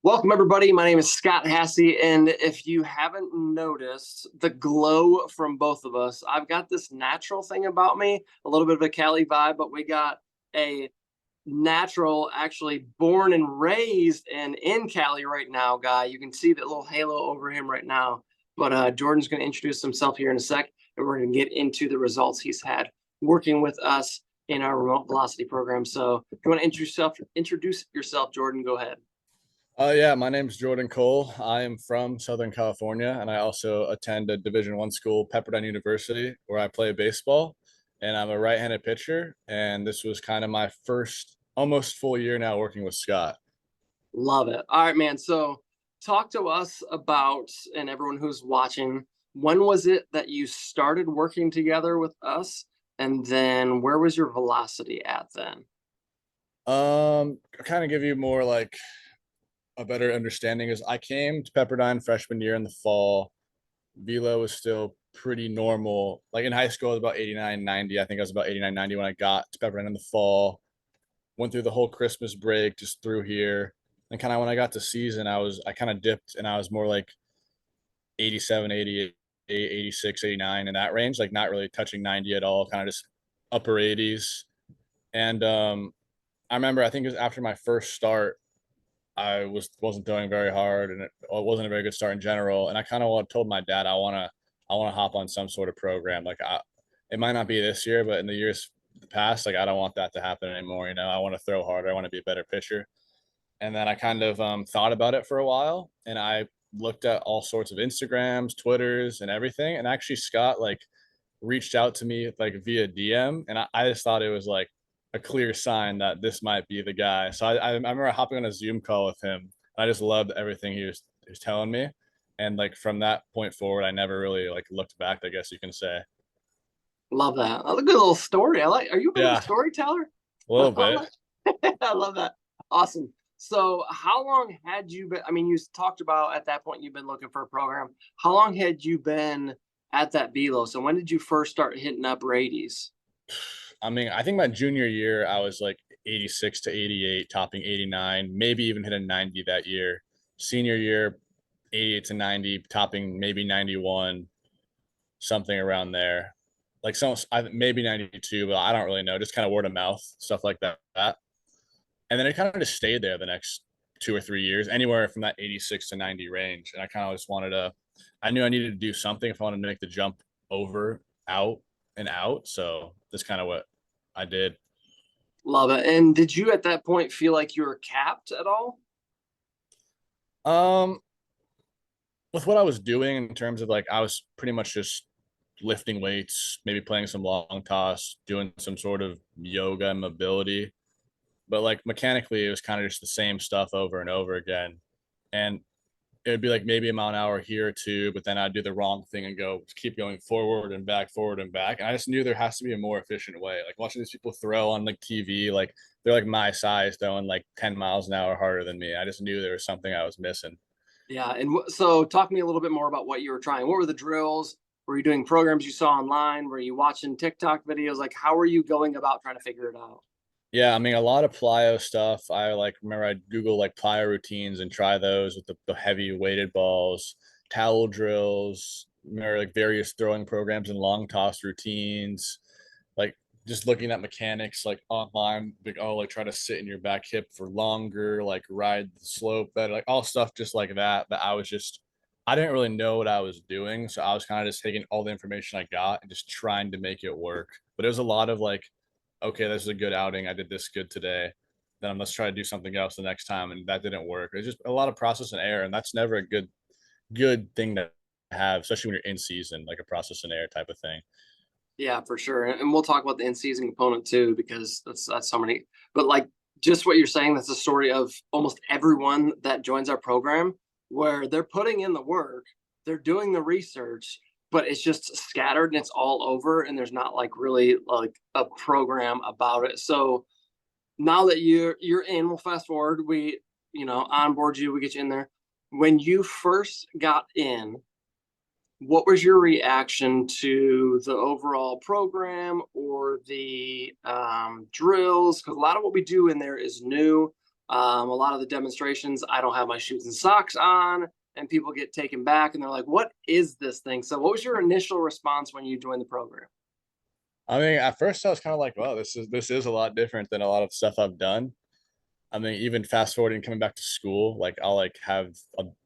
Welcome, everybody. My name is Scott Haase, and if you haven't noticed the glow from both of us, I've got this natural thing about me, a little bit of a Cali vibe, but we got a natural, actually born and raised and in Cali right now guy. You can see that little halo over him right now. But Jordan's going to introduce himself here in a sec, and we're going to get into the results he's had working with us in our remote velocity program. So if you want to introduce yourself, Jordan, go ahead. Yeah, my name's Jordan Cole. I am from Southern California, and I also attend a Division I school, Pepperdine University, where I play baseball. And I'm a right-handed pitcher. And this was kind of my first almost full year now working with Scott. Love it. All right, man. So talk to us about, and everyone who's watching, when was it that you started working together with us? And then where was your velocity at then? Kind of give you more like a better understanding is I came to Pepperdine freshman year in the fall. Velo was still pretty normal. Like in high school, I was about 89, 90. I think I was about 89, 90 when I got to Pepperdine in the fall. Went through the whole Christmas break just through here. And kind of when I got to season, I kind of dipped and I was more like 87, 88, 86, 89 in that range, like not really touching 90 at all, kind of just upper 80s. And I remember I think it was after my first start, wasn't throwing very hard and it wasn't a very good start in general. And I kind of told my dad I want to hop on some sort of program. It might not be this year, but in the years past, like I don't want that to happen anymore. You know, I want to throw harder. I want to be a better pitcher. And then I kind of thought about it for a while, and I looked at all sorts of Instagrams, Twitters, and everything. And actually, Scott like reached out to me like via DM, and I just thought it was like a clear sign that this might be the guy. So I remember hopping on a Zoom call with him. I just loved everything he was telling me, and like from that point forward, I never really like looked back. I guess you can say. Love that. A good little story. Are you a bit of a Yeah, storyteller? a little bit. I love that. Awesome. So how long had you been? I mean, you talked about at that point you've been looking for a program. How long had you been at that Velo? So when did you first start hitting up Radies? I mean, I think my junior year, I was like 86 to 88, topping 89, maybe even hit a 90 that year. Senior year, 88 to 90, topping maybe 91, something around there. Like maybe 92, but I don't really know. Just kind of word of mouth, stuff like that. And then it kind of just stayed there the next 2 or 3 years, anywhere from that 86 to 90 range. And I kind of just I knew I needed to do something if I wanted to make the jump over, out, and out. So that's kind of what I did. Love it. And did you at that point feel like you were capped at all? Um, with what I was doing in terms of like, I was pretty much just lifting weights, maybe playing some long toss, doing some sort of yoga and mobility. But like mechanically, it was kind of just the same stuff over and over again. And it would be like maybe a mile an hour here or two, but then I'd do the wrong thing and keep going forward and back. And I just knew there has to be a more efficient way. Like watching these people throw on like TV, like they're like my size throwing like 10 miles an hour harder than me. I just knew there was something I was missing. Yeah. And so talk to me a little bit more about what you were trying. What were the drills? Were you doing programs you saw online? Were you watching TikTok videos? Like, how were you going about trying to figure it out? Yeah, I mean a lot of plyo stuff. I like remember I'd Google like plyo routines and try those with the heavy weighted balls, towel drills, remember like various throwing programs and long toss routines, like just looking at mechanics like online, like oh like try to sit in your back hip for longer, like ride the slope better, like all stuff just like that. But I didn't really know what I was doing, so I was kind of just taking all the information I got and just trying to make it work. But it was a lot of like okay, this is a good outing. I did this good today. Then let's try to do something else the next time. And that didn't work. It's just a lot of process and error. And that's never a good thing to have, especially when you're in season, like a process and error type of thing. Yeah, for sure. And we'll talk about the in-season component too, because that's so many. But like just what you're saying, that's the story of almost everyone that joins our program, where they're putting in the work, they're doing the research, but it's just scattered and it's all over, and there's not like really like a program about it. So now that you're in, we'll fast forward. We onboard you, we get you in there. When you first got in, what was your reaction to the overall program or the drills? Because a lot of what we do in there is new. A lot of the demonstrations, I don't have my shoes and socks on, and people get taken back and they're like, "What is this thing?" So, what was your initial response when you joined the program? I mean, at first I was kind of like, "Well, this is a lot different than a lot of stuff I've done." I mean, even fast forwarding coming back to school, like I'll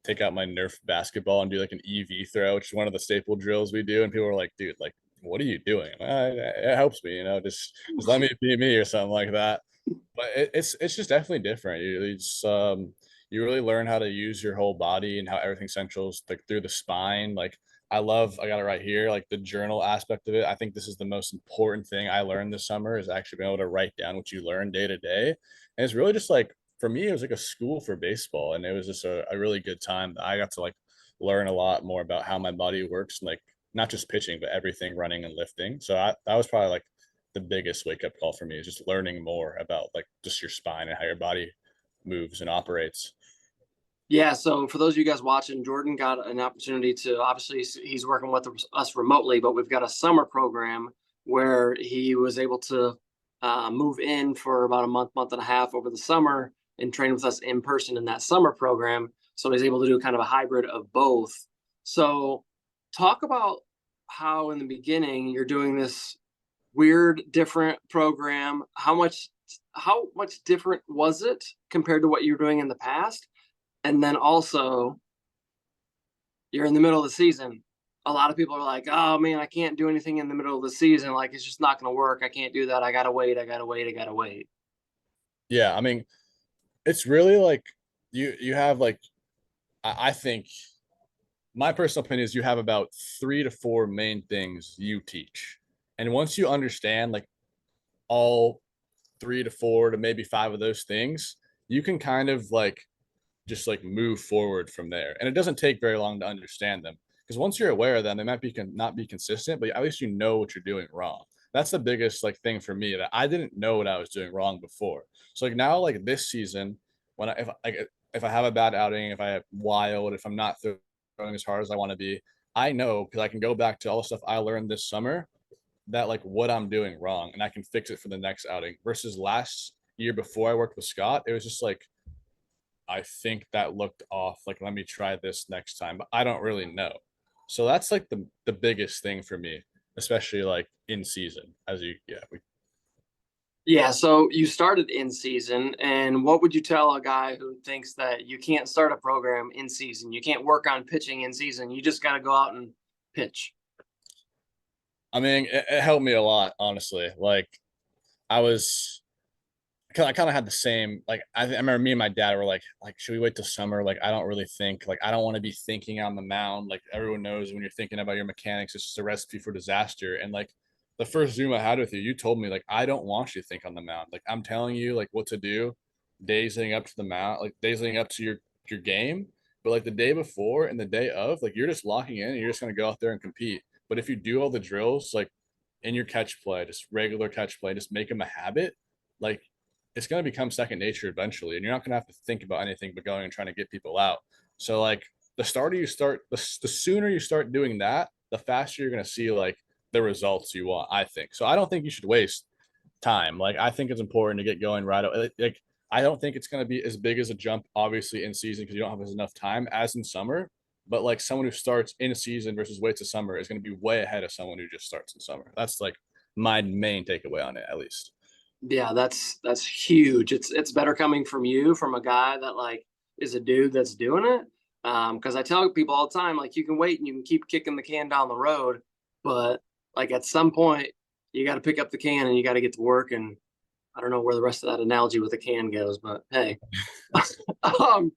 take out my Nerf basketball and do like an EV throw, which is one of the staple drills we do, and people are like, "Dude, like, what are you doing?" It helps me, just let me be me or something like that. But it's just definitely different. You really learn how to use your whole body and how everything centrals like through the spine. Like I got it right here, like the journal aspect of it. I think this is the most important thing I learned this summer is actually being able to write down what you learn day to day. And it's really just like for me, it was like a school for baseball, and it was just a really good time. I got to like learn a lot more about how my body works, and like not just pitching, but everything running and lifting. So that was probably like the biggest wake up call for me is just learning more about like just your spine and how your body moves and operates. Yeah, so for those of you guys watching, Jordan got an opportunity to obviously he's working with us remotely, but we've got a summer program where he was able to move in for about a month, month and a half over the summer and train with us in person in that summer program. So he's able to do kind of a hybrid of both. So talk about how in the beginning you're doing this weird, different program. How much different was it compared to what you were doing in the past? And then also, you're in the middle of the season. A lot of people are like, "Oh man, I can't do anything in the middle of the season. Like it's just not going to work. I can't do that. I gotta wait. I gotta wait. I gotta wait." Yeah, I mean, it's really like you have like I think my personal opinion is you have about 3 to 4 main things you teach. And once you understand like all 3 to 4 to maybe 5 of those things, you can kind of like just like move forward from there. And it doesn't take very long to understand them because once you're aware of them, they might be not be consistent, but at least you know what you're doing wrong. That's the biggest like thing for me that I didn't know what I was doing wrong before. So like now, like this season, when if I have a bad outing, if I have wild, if I'm not throwing as hard as I want to be, I know because I can go back to all the stuff I learned this summer that like what I'm doing wrong and I can fix it for the next outing. Versus last year before I worked with Scott, it was just like I think that looked off. Like, let me try this next time, but I don't really know. So that's like the biggest thing for me, especially like in season. As you, yeah, Yeah. So you started in season, and what would you tell a guy who thinks that you can't start a program in season? You can't work on pitching in season. You just got to go out and pitch. I mean, it helped me a lot, honestly. Like, I was, I kind of had the same. Like, I remember me and my dad were like, should we wait till summer? Like, I don't really think, like, I don't want to be thinking on the mound. Like, everyone knows when you're thinking about your mechanics, it's just a recipe for disaster. And like, the first Zoom I had with you, you told me like, I don't want you to think on the mound. Like, I'm telling you like what to do, days leading up to the mound, like days leading up to your game. But like the day before and the day of, like, you're just locking in and you're just gonna go out there and compete. But if you do all the drills, like in your catch play, just regular catch play, just make them a habit, like it's going to become second nature eventually. And you're not going to have to think about anything but going and trying to get people out. So, like, the sooner you start doing that, the faster you're going to see like the results you want, I think. So, I don't think you should waste time. Like, I think it's important to get going right away. Like, I don't think it's going to be as big as a jump, obviously, in season because you don't have enough time as in summer. But like someone who starts in a season versus waits a summer is going to be way ahead of someone who just starts in summer. That's like my main takeaway on it, at least. Yeah, that's huge. It's better coming from you, from a guy that like is a dude that's doing it. Because I tell people all the time, like you can wait and you can keep kicking the can down the road, but like at some point you got to pick up the can and you got to get to work. And I don't know where the rest of that analogy with the can goes, but hey. um,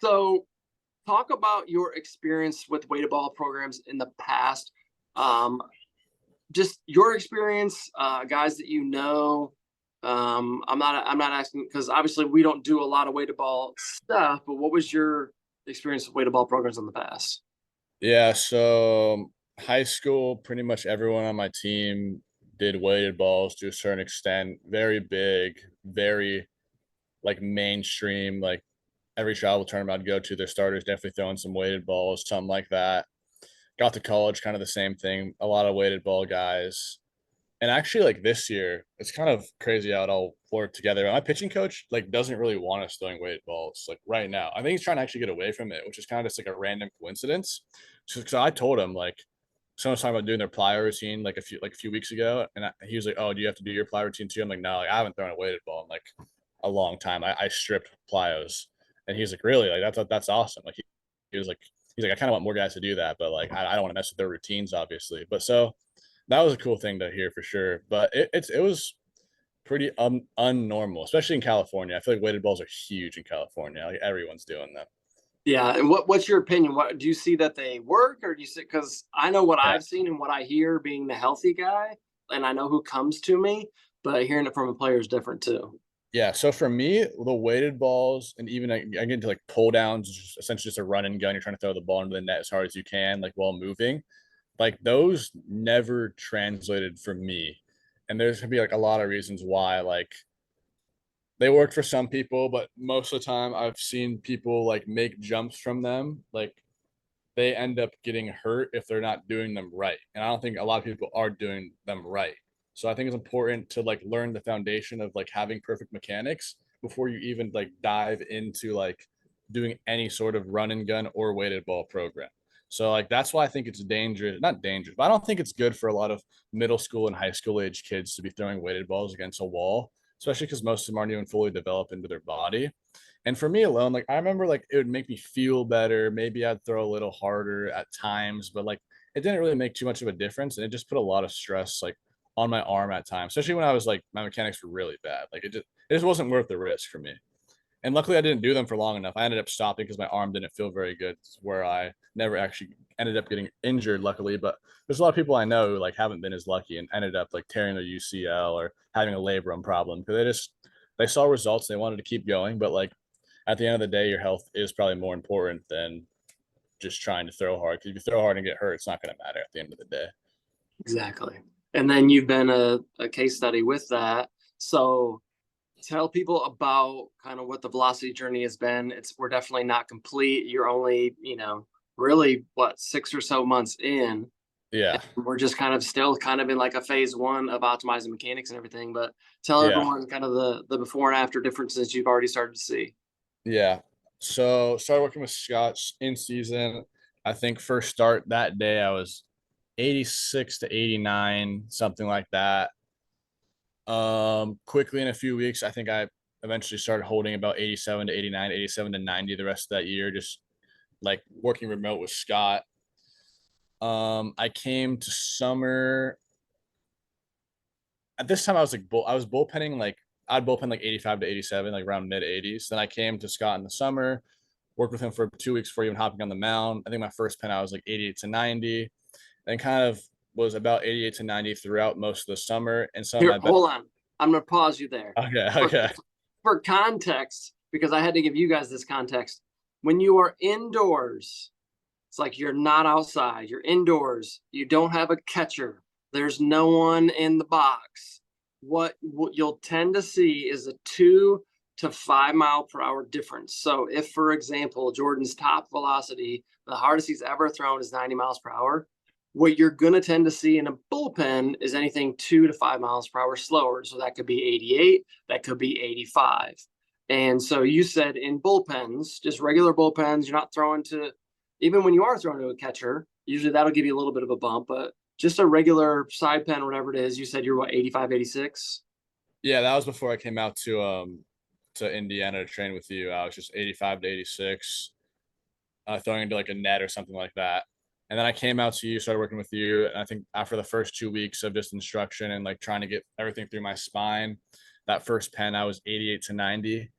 so talk about your experience with weighted ball programs in the past. Um, just your experience, guys that you know. I'm not asking because obviously we don't do a lot of weighted ball stuff, but what was your experience with weighted ball programs in the past? Yeah, so high school, pretty much everyone on my team did weighted balls to a certain extent. Very big, very like mainstream. Like every travel tournament I'd go to, their starters definitely throwing some weighted balls, something like that. Got to college, kind of the same thing. A lot of weighted ball guys. And actually, like this year, it's kind of crazy how it all worked together. My pitching coach like doesn't really want us throwing weighted balls like right now. I think he's trying to actually get away from it, which is kind of just like a random coincidence. So I told him like someone was talking about doing their plyo routine like a few weeks ago, and he was like, "Oh, do you have to do your plyo routine too?" I'm like, "No, like, I haven't thrown a weighted ball in like a long time. I stripped plyos." And he's like, "Really? Like that's awesome." Like he was like, he's like, "I kind of want more guys to do that, but like I don't want to mess with their routines, obviously." But so that was a cool thing to hear for sure. But it was pretty unnormal, especially in California. I feel like weighted balls are huge in California. Like everyone's doing them. Yeah, and what's your opinion? What do you see that they work, or do you see? Because I know what Yeah. I've seen and what I hear being the healthy guy, and I know who comes to me, but hearing it from a player is different too. Yeah, so for me, the weighted balls and even I get into like pull downs, essentially just a run and gun. You're trying to throw the ball into the net as hard as you can, like while moving. Like those never translated for me. And there's gonna be like a lot of reasons why. Like they work for some people, but most of the time I've seen people like make jumps from them. Like they end up getting hurt if they're not doing them right. And I don't think a lot of people are doing them right. So I think it's important to like learn the foundation of like having perfect mechanics before you even like dive into like doing any sort of run and gun or weighted ball program. So like that's why I think it's dangerous, not dangerous, but I don't think it's good for a lot of middle school and high school age kids to be throwing weighted balls against a wall, especially because most of them aren't even fully developed into their body. And for me alone, like I remember like it would make me feel better. Maybe I'd throw a little harder at times, but like it didn't really make too much of a difference. And it just put a lot of stress like on my arm at times, especially when I was like my mechanics were really bad. Like it just wasn't worth the risk for me. And luckily I didn't do them for long enough. I ended up stopping because my arm didn't feel very good, where I never actually ended up getting injured, luckily. But there's a lot of people I know who like haven't been as lucky and ended up like tearing their UCL or having a labrum problem because they saw results, they wanted to keep going, but like at the end of the day, your health is probably more important than just trying to throw hard. Because if you throw hard and get hurt, it's not going to matter at the end of the day. Exactly. And then you've been a case study with that. So tell people about kind of what the velocity journey has been. We're definitely not complete. You're only, really what, 6 or so months in. Yeah, We're just kind of still kind of in like a phase one of optimizing mechanics and everything. But tell yeah, everyone kind of the before and after differences you've already started to see. yeah. So started working with Scott in season. I think first start that day I was 86 to 89, something like that. Quickly in a few weeks, I think I eventually started holding about 87 to 89, 87 to 90 the rest of that year, just like working remote with Scott. I came to summer at this time. I was like I was bullpenning like I'd bullpen like 85 to 87, like around mid 80s. Then I came to Scott in the summer, worked with him for 2 weeks before even hopping on the mound. I think my first pen I was like 88 to 90, and kind of was about 88 to 90 throughout most of the summer. And some of Here, my best. hold on. I'm going to pause you there. Okay, For, okay, for context, because I had to give you guys this context. When you are indoors, it's like you're not outside, you're indoors, you don't have a catcher, there's no one in the box. What you'll tend to see is a 2 to 5 mile per hour difference. So if, for example, Jordan's top velocity, the hardest he's ever thrown is 90 miles per hour, what you're going to tend to see in a bullpen is anything 2 to 5 miles per hour slower. So that could be 88, that could be 85. And so you said in bullpens, just regular bullpens, you're not throwing to, even when you are throwing to a catcher, usually that'll give you a little bit of a bump, but just a regular side pen, whatever it is, you said you're what, 85, 86? yeah, that was before I came out to Indiana to train with you. I was just 85 to 86, throwing into like a net or something like that. And then I came out to you, started working with you. And I think after the first 2 weeks of just instruction and like trying to get everything through my spine, that first pen I was 88 to 90.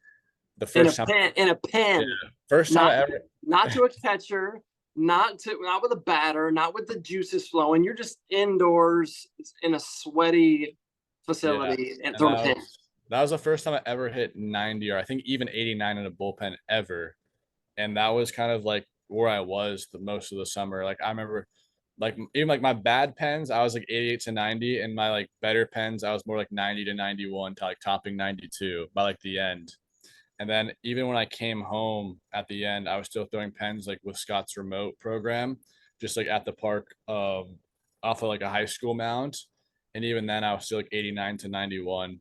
The In a first time, pen, in a yeah, pen, first time I not ever, not to a catcher, not with a batter, not with the juices flowing. You're just indoors in a sweaty yeah, facility and and throwing a pen. that was the first time I ever hit 90 or I think even 89 in a bullpen ever. And that was kind of like where I was the most of the summer. Like I remember like even like my bad pens, I was like 88 to 90, and my like better pens, I was more like 90 to 91 to like topping 92 by like the end. And then even when I came home at the end, I was still throwing pens like with Scott's remote program, just like at the park off of like a high school mound. And even then I was still like 89 to 91.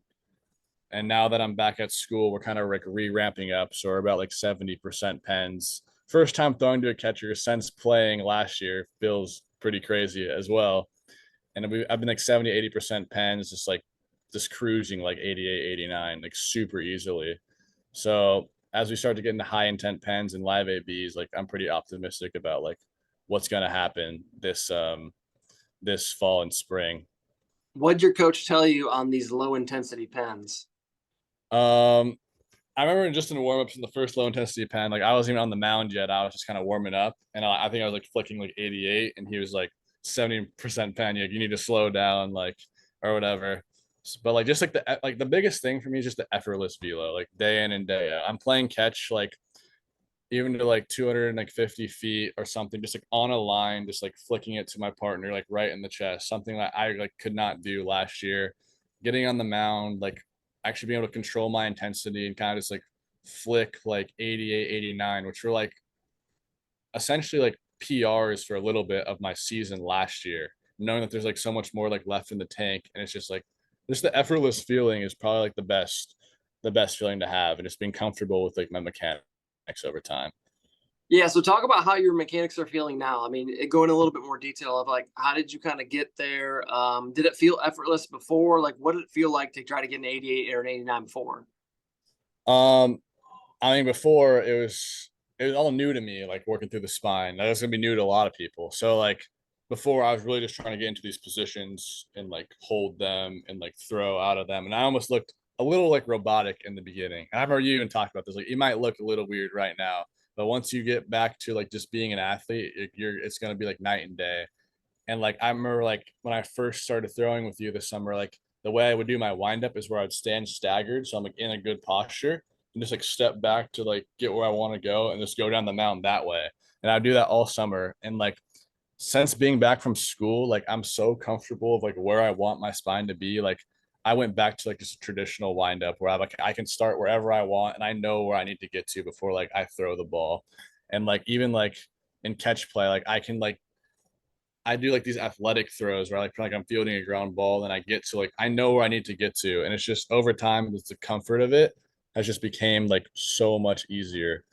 And now that I'm back at school, we're kind of like re-ramping up. So we're about like 70% pens. First time throwing to a catcher since playing last year feels pretty crazy as well. And I've been like 70, 80% pens, just cruising like 88, 89, like super easily. So as we start to get into high intent pens and live ABs, like I'm pretty optimistic about like what's going to happen this fall and spring. What'd your coach tell you on these low intensity pens? Um, I remember just in the warm-ups in the first low intensity pen, like I wasn't even on the mound yet. I was just kind of warming up, and I think I was like flicking like 88, and he was like 70% pen. You need to slow down, like or whatever. But like just like the biggest thing for me is just the effortless velo, like day in and day out. I'm playing catch like even to like 250 feet or something, just like on a line, just like flicking it to my partner, like right in the chest, something that I like could not do last year. Getting on the mound, like actually being able to control my intensity and kind of just like flick like 88, 89, which were like essentially like PRs for a little bit of my season last year, knowing that there's like so much more like left in the tank. And it's just like just the effortless feeling is probably like the best feeling to have, and just being comfortable with like my mechanics over time. Yeah, so talk about how your mechanics are feeling now. I mean, go in a little bit more detail of like how did you kind of get there? Did it feel effortless before? Like what did it feel like to try to get an 88 or an 89 before? Um, I mean, before it was all new to me, like working through the spine. That was gonna be new to a lot of people. So like before, I was really just trying to get into these positions and like hold them and like throw out of them, and I almost looked a little like robotic in the beginning. And I remember you even talked about this. Like it might look a little weird right now, but once you get back to like just being an athlete, it's gonna be like night and day. And like I remember like when I first started throwing with you this summer, like the way I would do my windup is where I'd stand staggered, so I'm like in a good posture and just like step back to like get where I want to go and just go down the mountain that way. And I'd do that all summer. And like since being back from school, like I'm so comfortable of like where I want my spine to be. Like I went back to like just a traditional windup where I can start wherever I want and I know where I need to get to before like I throw the ball. And like even like in catch play, like I do like these athletic throws where like I'm fielding a ground ball and I get to like I know where I need to get to, and it's just over time it's the comfort of it has just became like so much easier.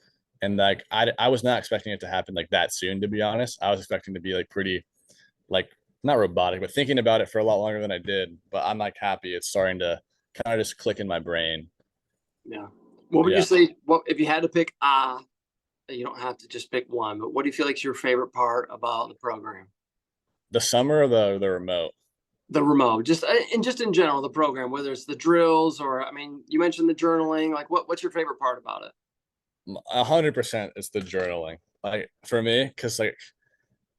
And like I was not expecting it to happen like that soon, to be honest. I was expecting to be like pretty like not robotic, but thinking about it for a lot longer than I did. But I'm like happy it's starting to kind of just click in my brain. Yeah. What would you Yeah. say? What if you had to pick you don't have to just pick one, but what do you feel like is your favorite part about the program? The summer or the remote? The remote, just in general, the program, whether it's the drills or I mean, you mentioned the journaling. Like what's your favorite part about it? 100% it's the journaling. Like for me, because like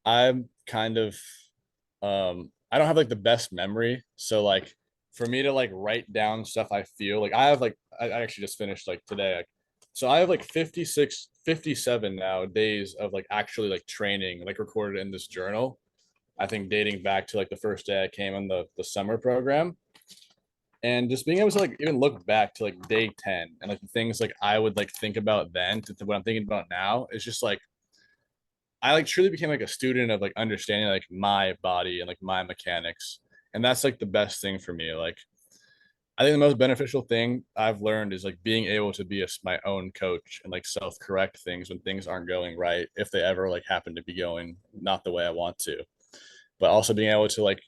I'm kind of I don't have like the best memory. So like for me to like write down stuff I feel like I have like I actually just finished like today. Like, so I have like 56, 57 now days of like actually like training, like recorded in this journal. I think dating back to like the first day I came on the summer program. And just being able to like even look back to like day 10 and like the things like I would like think about then to what I'm thinking about now is just like I like truly became like a student of like understanding like my body and like my mechanics. And that's like the best thing for me. Like I think the most beneficial thing I've learned is like being able to be my own coach and like self-correct things when things aren't going right, if they ever like happen to be going not the way I want to. But also being able to like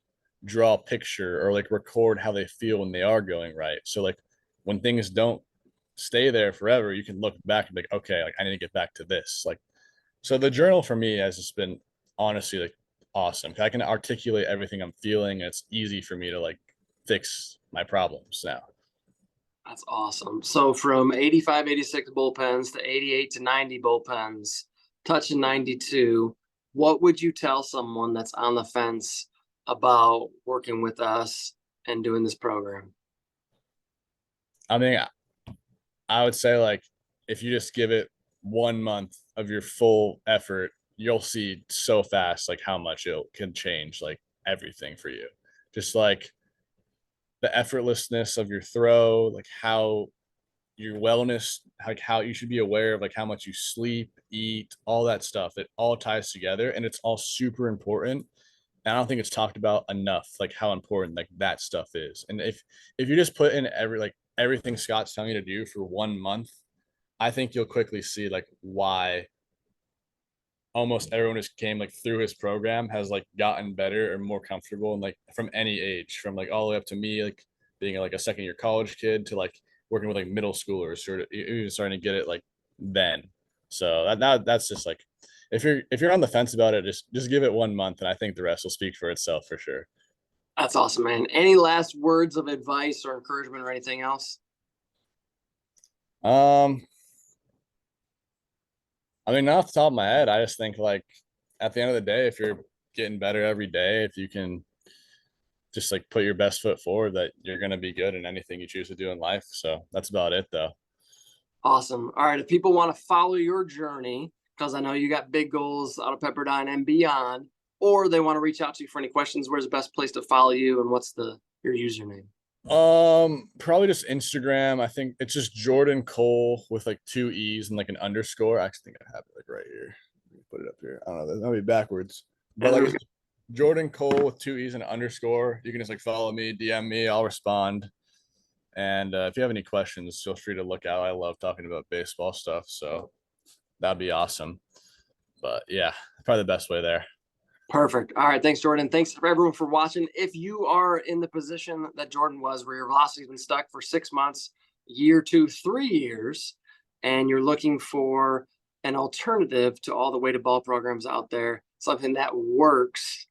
draw a picture or like record how they feel when they are going right. So like when things don't stay there forever, you can look back and be like, okay, like I need to get back to this. Like so the journal for me has just been honestly like awesome. I can articulate everything I'm feeling. And it's easy for me to like fix my problems now. That's awesome. So from 85, 86 bullpens to 88 to 90 bullpens, touching 92, what would you tell someone that's on the fence about working with us and doing this program? I mean, I would say like if you just give it 1 month of your full effort, you'll see so fast like how much it can change like everything for you. Just like the effortlessness of your throw, like how your wellness, like how you should be aware of like how much you sleep, eat, all that stuff. It all ties together and it's all super important. And I don't think it's talked about enough, like how important like that stuff is. And if you just put in everything Scott's telling you to do for 1 month, I think you'll quickly see like why almost everyone who's came like through his program has like gotten better or more comfortable, and like from any age, from like all the way up to me, like being like a second year college kid to like working with like middle schoolers, or even starting to get it like then. So that's just like, if you're on the fence about it, just give it 1 month, and I think the rest will speak for itself for sure. That's awesome, man. Any last words of advice or encouragement or anything else? Um, I mean, not off the top of my head, I just think like at the end of the day, if you're getting better every day, if you can just like put your best foot forward, that you're going to be good in anything you choose to do in life. So that's about it though. Awesome. All right. If people want to follow your journey, because I know you got big goals out of Pepperdine and beyond, or they want to reach out to you for any questions, where's the best place to follow you and what's your username? Probably just Instagram. I think it's just Jordan Cole with like 2 E's and like an underscore. I actually think I have it like right here. Put it up here. I don't know. That'll be backwards. But like it's Jordan Cole with 2 E's and an underscore. You can just like follow me, DM me. I'll respond. And if you have any questions, feel free to look out. I love talking about baseball stuff, so that'd be awesome. But yeah, probably the best way there. Perfect. All right. Thanks, Jordan. Thanks for everyone for watching. If you are in the position that Jordan was, where your velocity's been stuck for 6 months, year 2, 3 years, and you're looking for an alternative to all the weighted ball programs out there, something that works,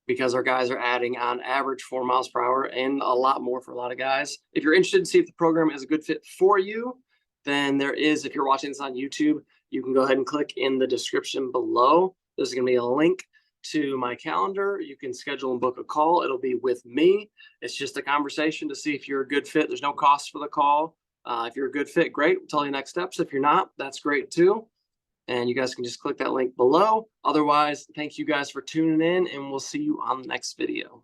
because our guys are adding on average 4 miles per hour and a lot more for a lot of guys. If you're interested to see if the program is a good fit for you, then there is, if you're watching this on YouTube, you can go ahead and click in the description below. There's going to be a link to my calendar. You can schedule and book a call. It'll be with me. It's just a conversation to see if you're a good fit. There's no cost for the call. If you're a good fit, great. We'll tell you next steps. If you're not, that's great too. And you guys can just click that link below. Otherwise, thank you guys for tuning in, and we'll see you on the next video.